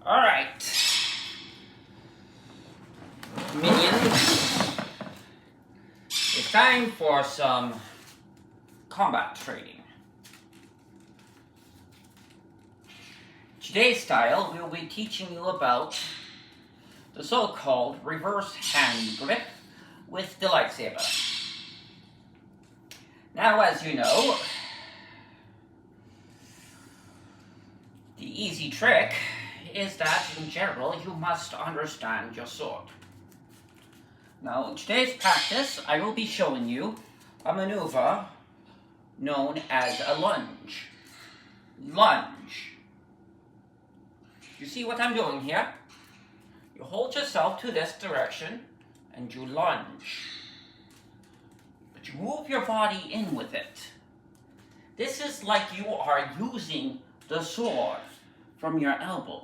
Alright. Minions. It's time for some combat training. Today's style, we will be teaching you about the so-called reverse hand grip with the lightsaber. Now, as you know, the easy trick is that, in general, you must understand your sword. Now, in today's practice, I will be showing you a maneuver known as a lunge. Lunge. You see what I'm doing here? You hold yourself to this direction and you lunge. But you move your body in with it. This is like you are using the sword from your elbow.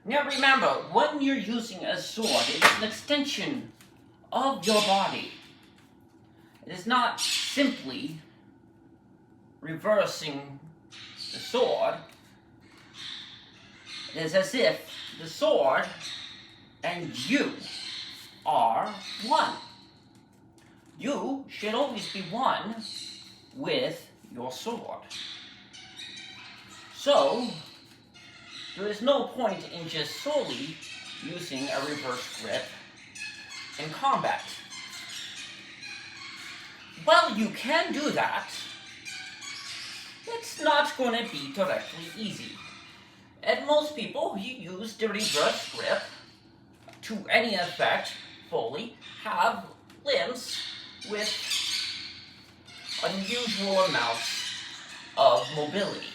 Now remember, when you're using a sword, it is an extension of your body. It is not simply reversing the sword. It is as if the sword and you are one. You should always be one with your sword. So, there is no point in just solely using a reverse grip in combat. Well, you can do that. It's not going to be directly easy. And most people who use the reverse grip to any effect fully have limbs with unusual amounts of mobility.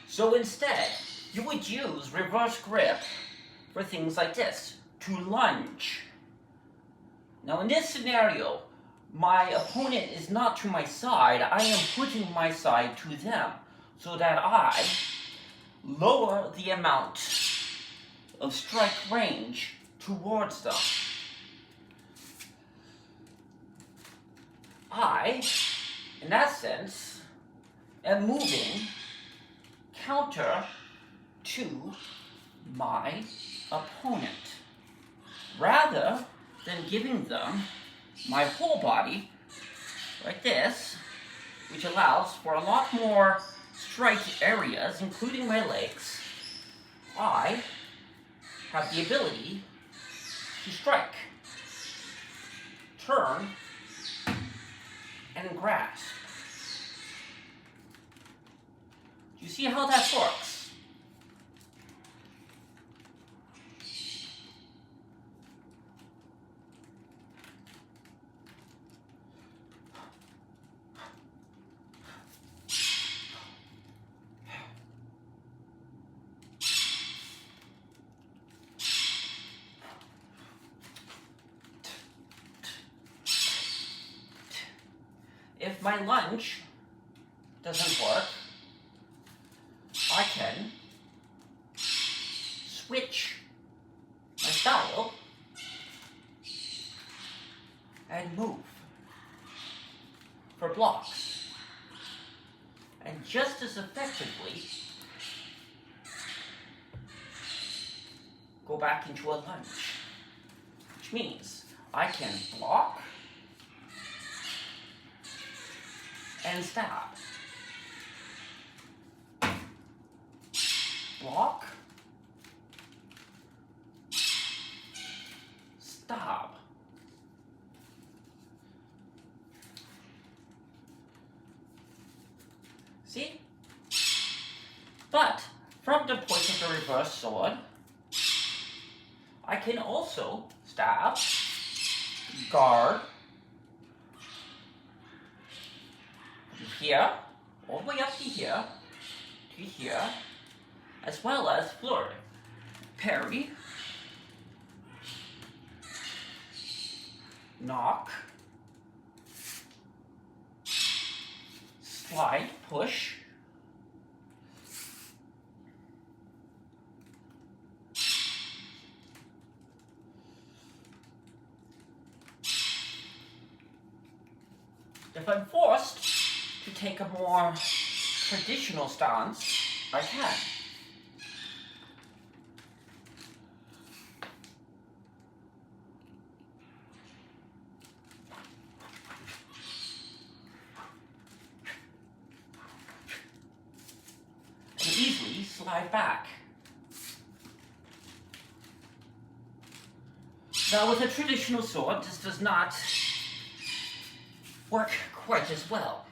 So instead, you would use reverse grip for things like this, to lunge. Now in this scenario, my opponent is not to my side, I am putting my side to them, so that I lower the amount of strike range towards them. I, in that sense, am moving counter to my opponent, rather than giving them my whole body like this, which allows for a lot more strike areas, including my legs. I have the ability to strike, turn, and grasp. Do you see how that works? If my lunge doesn't work, I can switch my style and move for blocks. And just as effectively, go back into a lunge, which means I can block and stab. Block, stab. See? But from the point of the reverse sword, I can also stab, guard, here, all the way up to here, as well as flurry, parry, knock, slide, push, if I'm forced to take a more traditional stance, I can. easily slide back. Now with a traditional sword, this does not work quite as well.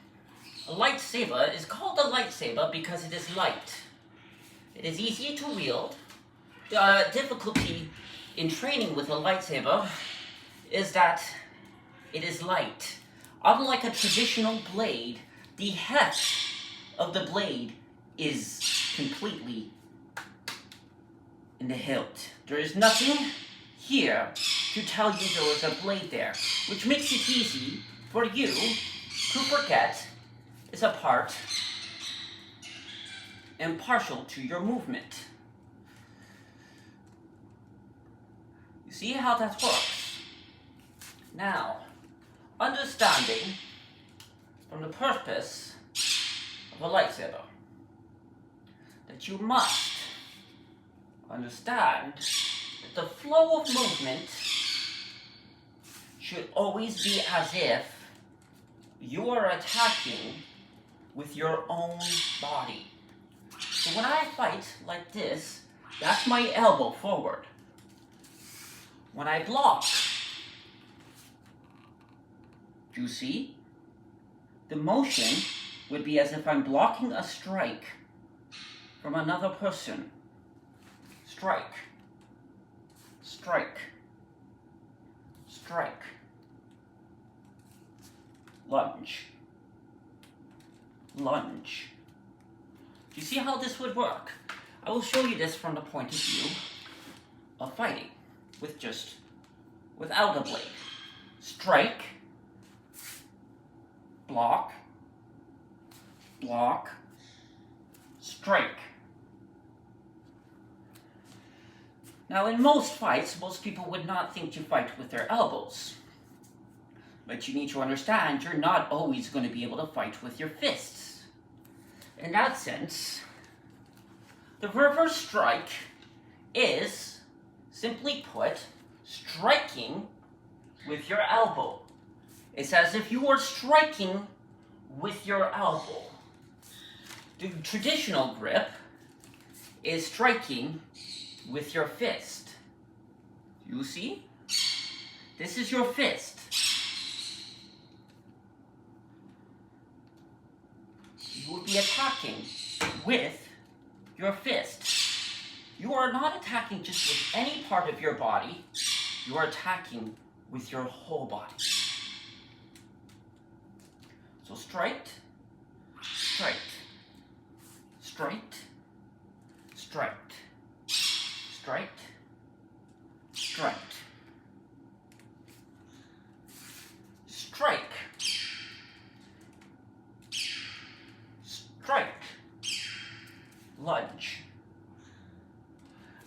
A lightsaber is called a lightsaber because it is light. It is easy to wield. The difficulty in training with a lightsaber is that it is light. Unlike a traditional blade, the heft of the blade is completely in the hilt. There is nothing here to tell you there was a blade there, which makes it easy for you to forget it's a part and partial to your movement. You see how that works? Now, understanding from the purpose of a lightsaber, that you must understand that the flow of movement should always be as if you are attacking with your own body. So when I fight like this, that's my elbow forward. When I block, do you see? The motion would be as if I'm blocking a strike from another person. Strike, strike, strike, lunge, lunge. Do you see how this would work? I will show you this from the point of view of fighting without a blade. Strike, block, block, strike. Now in most fights, most people would not think to fight with their elbows. But you need to understand, you're not always going to be able to fight with your fists. In that sense, the reverse strike is, simply put, striking with your elbow. It's as if you were striking with your elbow. The traditional grip is striking with your fist. You see? This is your fist. You would be attacking with your fist. You are not attacking just with any part of your body. You are attacking with your whole body. So straight, straight, straight, straight, straight, straight, strike, strike, lunge.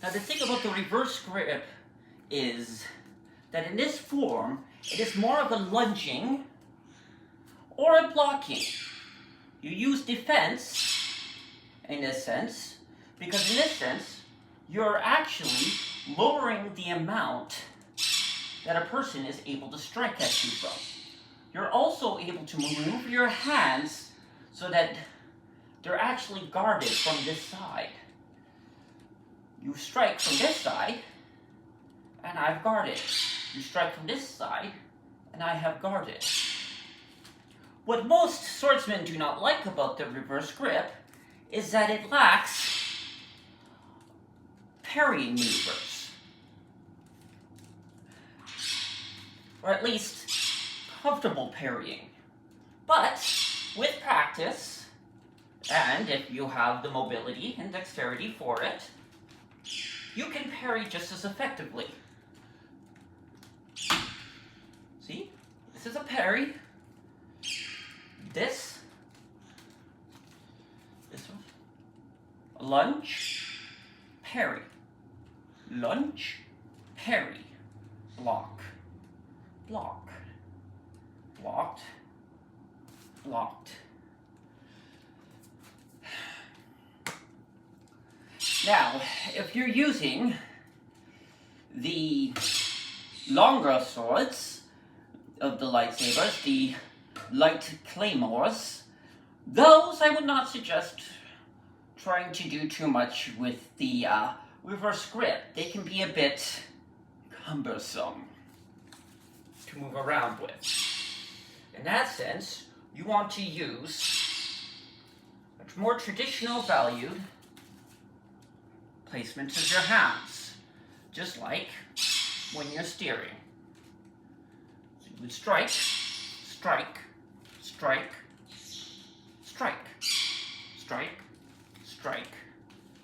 Now the thing about the reverse grip is that in this form, it is more of a lunging or a blocking. You use defense in this sense, because in this sense, you're actually lowering the amount that a person is able to strike at you from. You're also able to maneuver your hands so that they're actually guarded from this side. You strike from this side, and I've guarded. You strike from this side, and I have guarded. What most swordsmen do not like about the reverse grip is that it lacks parrying maneuvers. Or at least comfortable parrying. But with practice, and if you have the mobility and dexterity for it, you can parry just as effectively. See? This is a parry. This one. A lunge, parry. Lunge, parry. Block, block, blocked, blocked. Now, if you're using the longer swords of the lightsabers, the light claymores, those I would not suggest trying to do too much with the reverse grip. They can be a bit cumbersome to move around with. In that sense, you want to use a more traditional valued placement of your hands, just like when you're steering. So you would strike, strike, strike, strike, strike, strike,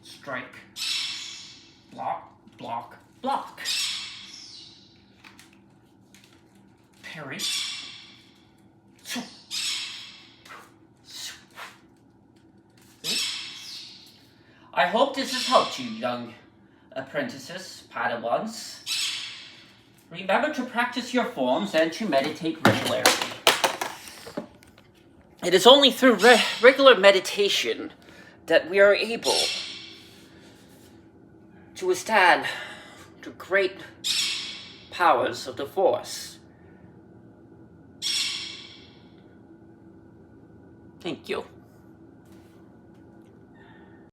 strike, block, block, block. Parry. See? I hope this has helped you, young apprentices, Padawans. Remember to practice your forms and to meditate regularly. It is only through regular meditation that we are able to withstand the great powers of the Force. Thank you.